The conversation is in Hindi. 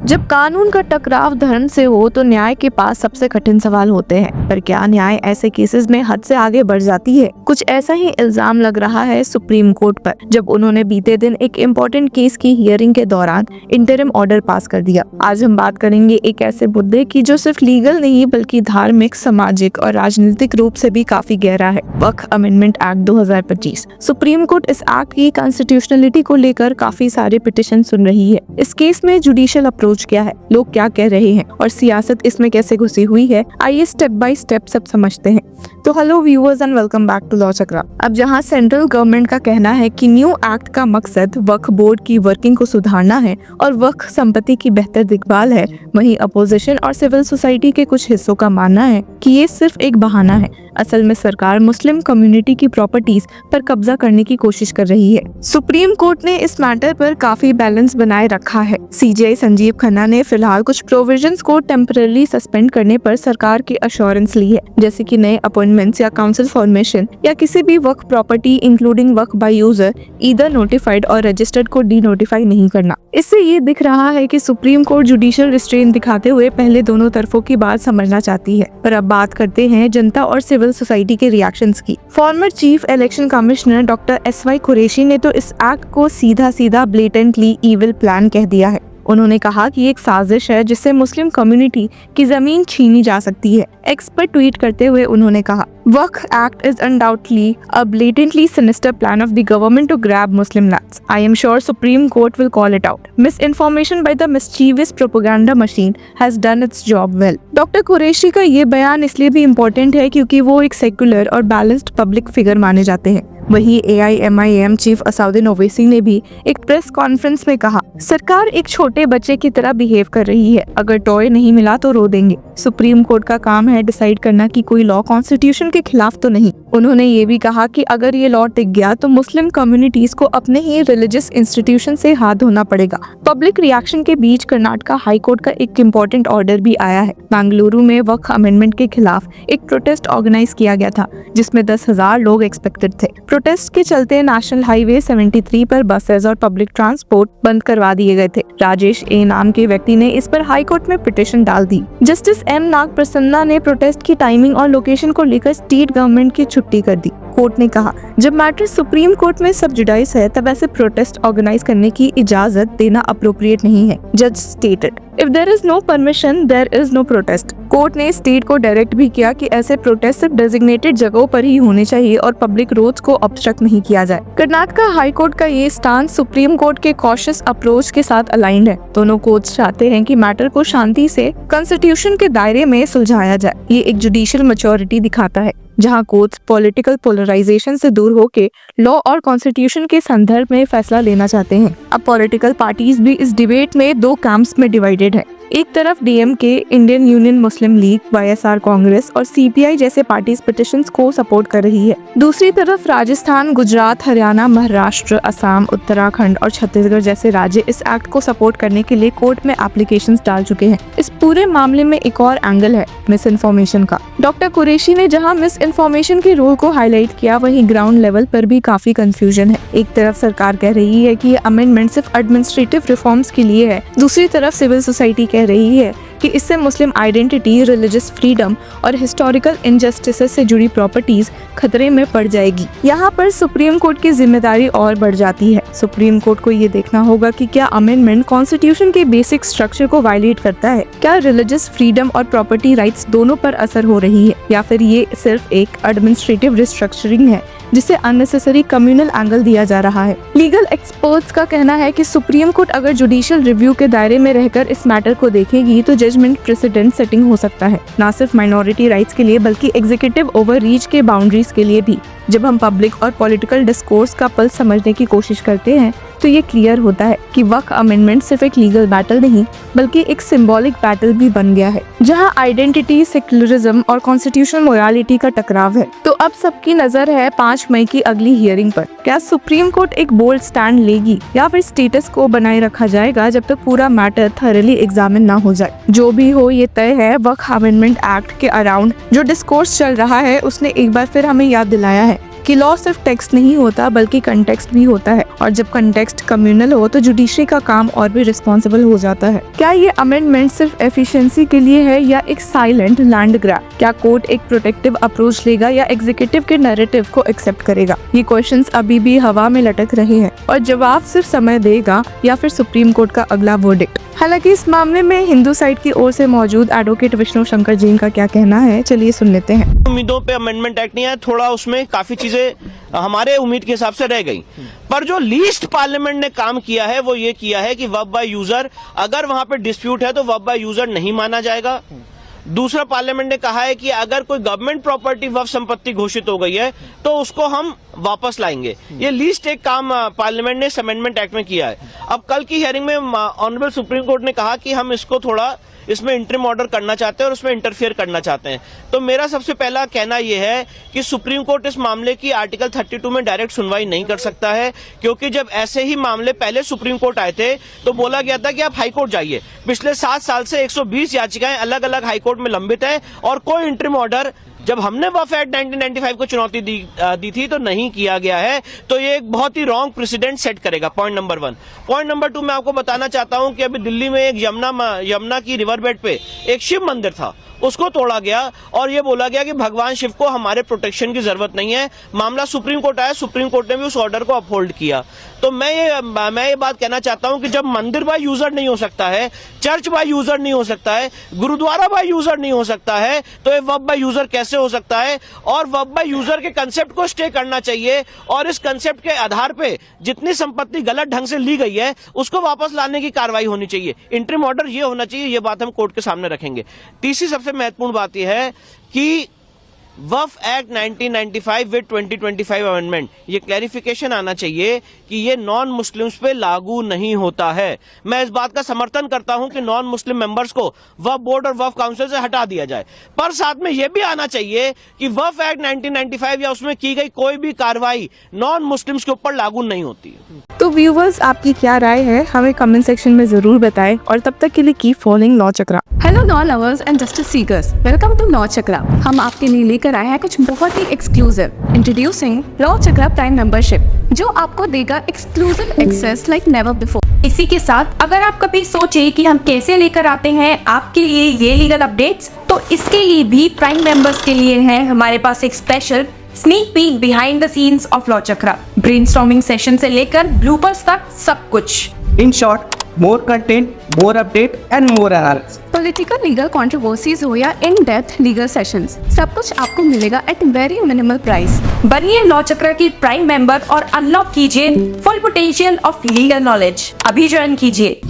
जब कानून का टकराव धर्म से हो तो न्याय के पास सबसे कठिन सवाल होते हैं, पर क्या न्याय ऐसे केसेस में हद से आगे बढ़ जाती है? कुछ ऐसा ही इल्जाम लग रहा है सुप्रीम कोर्ट पर, जब उन्होंने बीते दिन एक इम्पोर्टेंट केस की हियरिंग के दौरान इंटरिम ऑर्डर पास कर दिया। आज हम बात करेंगे एक ऐसे मुद्दे की जो सिर्फ लीगल नहीं बल्कि धार्मिक, सामाजिक और राजनीतिक रूप से भी काफी गहरा है, वक्फ अमेंडमेंट एक्ट 2025। सुप्रीम कोर्ट इस एक्ट की कॉन्स्टिट्यूशनलिटी को लेकर काफी सारे पिटीशन सुन रही है। इस केस में जुडिशियल अप्रोच क्या है, लोग क्या कह रहे हैं और सियासत इसमें कैसे घुसी हुई है, आइए स्टेप बाय स्टेप सब समझते हैं। तो hello viewers and welcome back to Law Chakra. अब जहां सेंट्रल गवर्नमेंट का कहना है कि न्यू एक्ट का मकसद वक्फ बोर्ड की वर्किंग को सुधारना है और वक्फ संपत्ति की बेहतर देखभाल है, वहीं अपोजिशन और सिविल सोसाइटी के कुछ हिस्सों का मानना है कि ये सिर्फ एक बहाना है। असल में सरकार मुस्लिम कम्युनिटी की प्रॉपर्टीज पर कब्जा करने की कोशिश कर रही है। सुप्रीम कोर्ट ने इस मैटर पर काफी बैलेंस बनाए रखा है। सीजेआई संजीव खन्ना ने फिलहाल कुछ प्रोविजंस को टेम्पररी सस्पेंड करने पर सरकार की अश्योरेंस ली है, जैसे कि नए अपॉइंटमेंट्स या काउंसिल फॉर्मेशन या किसी भी waqf property including waqf by user either notified और रजिस्टर्ड को डी नोटिफाई नहीं करना। इससे ये दिख रहा है कि सुप्रीम कोर्ट जुडिशियल रिस्ट्रेंट दिखाते हुए पहले दोनों तरफों की बात समझना चाहती है। पर अब बात करते हैं जनता और सिविल सोसाइटी के रिएक्शंस की। Former chief election commissioner doctor SY Qureshi ने तो इस एक्ट को सीधा ब्लेटेंटली इविल प्लान कह दिया है। उन्होंने कहा कि एक साजिश है जिससे मुस्लिम कम्युनिटी की जमीन छीनी जा सकती है। एक्स पर ट्वीट करते हुए उन्होंने कहा, waqf act is undoubtedly a blatantly sinister plan of the government to grab Muslim lands. I am sure Supreme Court will call it out. Misinformation by the mischievous propaganda machine has done its job well. Doctor Qureshi का ये बयान इसलिए भी इम्पोर्टेंट है क्योंकि वो एक सेक्युलर और बैलेंस्ड पब्लिक फिगर माने जाते हैं। वहीं AIMIM चीफ असदुद्दीन ओवैसी ने भी एक प्रेस कॉन्फ्रेंस में कहा, सरकार एक छोटे बच्चे की तरह बिहेव कर रही है, अगर टॉय नहीं मिला तो रो देंगे। सुप्रीम कोर्ट का काम है डिसाइड करना कि कोई लॉ कॉन्स्टिट्यूशन के खिलाफ तो नहीं। उन्होंने ये भी कहा कि अगर ये लॉ टिक गया तो मुस्लिम कम्युनिटीज को अपने ही रिलीजियस इंस्टीट्यूशन से हाथ धोना पड़ेगा। पब्लिक रिएक्शन के बीच कर्नाटक हाई कोर्ट का एक इम्पोर्टेंट ऑर्डर भी आया है। बेंगलुरु में वक्फ अमेंडमेंट के खिलाफ एक प्रोटेस्ट ऑर्गेनाइज किया गया था, जिसमें 10,000 लोग एक्सपेक्टेड थे। प्रोटेस्ट के चलते नेशनल हाईवे 73 पर बसेस और पब्लिक ट्रांसपोर्ट बंद करवा दिए गए थे। राजेश A नाम के व्यक्ति ने इस पर हाई कोर्ट में पिटीशन डाल दी। जस्टिस M नाग प्रसन्ना ने प्रोटेस्ट की टाइमिंग और लोकेशन को लेकर स्टेट गवर्नमेंट की छुट्टी कर दी। कोर्ट ने कहा, जब मैटर सुप्रीम कोर्ट में सब जुडाइस है तब ऐसे प्रोटेस्ट ऑर्गेनाइज करने की इजाजत देना अप्रोप्रिएट नहीं है। जज stated, if there is no permission there is no protest. Court ने स्टेट को डायरेक्ट भी किया कि ऐसे प्रोटेस्ट सिर्फ डेजिग्नेटेड जगहों पर ही होने चाहिए और पब्लिक रोड्स को ऑब्स्ट्रक्ट नहीं किया जाए। कर्नाटक हाई कोर्ट का ये स्टांस सुप्रीम कोर्ट के कॉशियस अप्रोच के साथ अलाइंड है। दोनों कोर्ट्स चाहते हैं कि मैटर को शांति से कॉन्स्टिट्यूशन के दायरे में सुलझाया जाए। ये एक जुडिशियल मैच्योरिटी दिखाता है, जहां कोर्ट्स पॉलिटिकल पोलराइजेशन से दूर होकर लॉ और कॉन्स्टिट्यूशन के संदर्भ में फैसला लेना चाहते हैं। अब पॉलिटिकल पार्टीज भी इस डिबेट में दो कैंप्स में डिवाइडेड है। एक तरफ DMK, इंडियन यूनियन मुस्लिम लीग, YSR कांग्रेस और CPI जैसे पार्टीज पिटीशंस को सपोर्ट कर रही है। दूसरी तरफ राजस्थान, गुजरात, हरियाणा, महाराष्ट्र, असम, उत्तराखंड और छत्तीसगढ़ जैसे राज्य इस एक्ट को सपोर्ट करने के लिए कोर्ट में एप्लीकेशंस डाल चुके हैं। इस पूरे मामले में एक और एंगल है मिस इन्फॉर्मेशन का। डॉक्टर कुरैशी ने जहां मिस इन्फॉर्मेशन के रोल को हाईलाइट किया, वहीं ग्राउंड लेवल पर भी काफी कंफ्यूजन है। एक तरफ सरकार कह रही है कि ये अमेंडमेंट सिर्फ एडमिनिस्ट्रेटिव रिफॉर्म्स के लिए है, दूसरी तरफ सिविल सोसाइटी कह रही है कि इससे मुस्लिम आइडेंटिटी, रिलीजियस फ्रीडम और हिस्टोरिकल इनजस्टिसेस से जुड़ी प्रॉपर्टीज खतरे में पड़ जाएगी। यहाँ पर सुप्रीम कोर्ट की जिम्मेदारी और बढ़ जाती है। सुप्रीम कोर्ट को ये देखना होगा कि क्या अमेंडमेंट कॉन्स्टिट्यूशन के बेसिक स्ट्रक्चर को वायलेट करता है, क्या रिलीजियस फ्रीडम और प्रॉपर्टी राइट्स दोनों पर असर हो रही है, या फिर ये सिर्फ एक एडमिनिस्ट्रेटिव रिस्ट्रक्चरिंग है जिसे अननेसेसरी कम्युनल एंगल दिया जा रहा है। लीगल एक्सपर्ट्स का कहना है कि सुप्रीम कोर्ट अगर जुडिशियल रिव्यू के दायरे में रहकर इस मैटर को देखेगी तो जजमेंट प्रेसिडेंट सेटिंग हो सकता है, न सिर्फ माइनॉरिटी राइट्स के लिए बल्कि एग्जीक्यूटिव ओवररीच के बाउंड्रीज के लिए भी। जब हम पब्लिक और पॉलिटिकल डिस्कोर्स का पल्स समझने की कोशिश करते हैं तो ये क्लियर होता है कि वक्फ अमेंडमेंट सिर्फ एक लीगल बैटल नहीं बल्कि एक सिंबॉलिक बैटल भी बन गया है, जहां आइडेंटिटी, सेक्युलरिज्म और कॉन्स्टिट्यूशनल मोरालिटी का टकराव है। तो अब सबकी नजर है 5 मई की अगली हियरिंग पर। क्या सुप्रीम कोर्ट एक बोल्ड स्टैंड लेगी या फिर स्टेटस को बनाए रखा जाएगा जब तक पूरा मैटर थॉरली एग्जामिन ना हो जाए? जो भी हो, ये तय है वक्फ अमेंडमेंट एक्ट के अराउंड जो डिस्कोर्स चल रहा है उसने एक बार फिर हमें याद दिलाया है कि लॉ सिर्फ टेक्स्ट नहीं होता बल्कि कंटेक्स्ट भी होता है, और जब कंटेक्स्ट कम्युनल हो तो जुडिशरी का काम और भी रिस्पॉन्सिबल हो जाता है। क्या ये अमेंडमेंट सिर्फ एफिशिएंसी के लिए है या एक साइलेंट लैंड ग्रैब? क्या कोर्ट एक प्रोटेक्टिव अप्रोच लेगा या एग्जीक्यूटिव के नैरेटिव को एक्सेप्ट करेगा? ये क्वेश्चंस अभी भी हवा में लटक रहे हैं और जवाब सिर्फ समय देगा या फिर सुप्रीम कोर्ट का अगला वर्डिक्ट। हालांकि इस मामले में हिंदू साइड की ओर से मौजूद एडवोकेट विष्णु शंकर जैन का क्या कहना है, चलिए सुन लेते हैं। उम्मीदों पे अमेंडमेंट एक्ट नहीं आया, थोड़ा उसमें काफी चीजें हमारे उम्मीद के हिसाब से रह गई, पर जो लीस्ट पार्लियामेंट ने काम किया है वो ये किया है कि वर्ब बाय यूजर, अगर वहां पे डिस्प्यूट है तो वर्ब बाय यूजर नहीं माना जाएगा। दूसरा, पार्लियामेंट ने कहा है कि अगर कोई गवर्नमेंट प्रॉपर्टी वक्फ संपत्ति घोषित हो गई है तो उसको हम वापस लाएंगे। ये लीस्ट एक काम पार्लियामेंट ने इस अमेंडमेंट एक्ट में किया है। अब कल की हियरिंग में ऑनरेबल सुप्रीम कोर्ट ने कहा कि हम इसको थोड़ा इसमें इंटरिम ऑर्डर करना चाहते हैं और उसमें इंटरफेयर करना चाहते हैं। तो मेरा सबसे पहला कहना यह है कि सुप्रीम कोर्ट इस मामले की आर्टिकल 32 में डायरेक्ट सुनवाई नहीं कर सकता है, क्योंकि जब ऐसे ही मामले पहले सुप्रीम कोर्ट आए थे तो बोला गया था कि आप हाईकोर्ट जाइए। पिछले 7 साल से 120 याचिकाएं अलग अलग हाईकोर्ट में लंबित है और कोई इंटरिम ऑर्डर जब हमने वफ एक्ट 1995 को चुनौती दी थी तो नहीं किया गया है। तो ये एक बहुत ही रॉन्ग प्रेसिडेंट सेट करेगा, पॉइंट नंबर 1। पॉइंट नंबर 2, मैं आपको बताना चाहता हूं कि अभी दिल्ली में एक यमुना की रिवर बेड पे एक शिव मंदिर था, उसको तोड़ा गया और ये बोला गया कि भगवान शिव को हमारे प्रोटेक्शन की जरूरत नहीं है। मामला सुप्रीम कोर्ट आया, सुप्रीम कोर्ट ने भी उस ऑर्डर को अपहोल्ड किया। तो मैं ये बात कहना चाहता हूं कि जब मंदिर बाय यूजर नहीं हो सकता है, चर्च बाय यूजर नहीं हो सकता है, गुरुद्वारा बाय यूजर नहीं हो सकता है, तो ये वर्ब बाय यूजर कैसे हो सकता है? और वर्ब बाय यूजर के कंसेप्ट को स्टे करना चाहिए और इस कंसेप्ट के आधार पे जितनी संपत्ति गलत ढंग से ली गई है उसको वापस लाने की कार्रवाई होनी चाहिए। इंटरिम ऑर्डर ये होना चाहिए, ये बात हम कोर्ट के सामने रखेंगे। तीसरी सबसे महत्वपूर्ण बात यह है कि वफ एक्ट 1995 विद 2025 अमेंडमेंट, ये क्लैरिफिकेशन आना चाहिए कि ये नॉन मुस्लिम्स पे लागू नहीं होता है। मैं इस बात का समर्थन करता हूं कि नॉन मुस्लिम मेंबर्स को वफ बोर्ड और वफ काउंसिल से हटा दिया जाए, पर साथ में यह भी आना चाहिए कि वफ एक्ट 1995 या उसमें की गई कोई भी कार्रवाई नॉन मुस्लिम्स के ऊपर लागू नहीं होती। तो व्यूवर्स, आपकी क्या राय है हमें कमेंट सेक्शन में जरूर बताएं और तब तक के लिए keep following Law Chakra. Hello law lovers and justice seekers, welcome to Law Chakra. हम आपके लिए लेकर आए हैं कुछ बहुत ही exclusive. Introducing Law Chakra prime membership, जो आपको देगा exclusive access like never before. इसी के साथ अगर आप कभी सोचे कि हम कैसे लेकर आते हैं आपके लिए ये लीगल अपडेट्स, तो इसके लिए भी प्राइम मेंबर्स के लिए है हमारे पास एक special sneak peek behind the scenes of law chakra. Brainstorming session से लेकर ब्लूपर्स तक सब कुछ। In short, more content, more update and more analysis. Political legal controversies हो या इन डेप्थ लीगल सेशंस, सब कुछ आपको मिलेगा एट वेरी मिनिमल प्राइस। बनिए लॉ चक्र की प्राइम मेंबर और अनलॉक कीजिए full potential of legal knowledge. अभी ज्वाइन कीजिए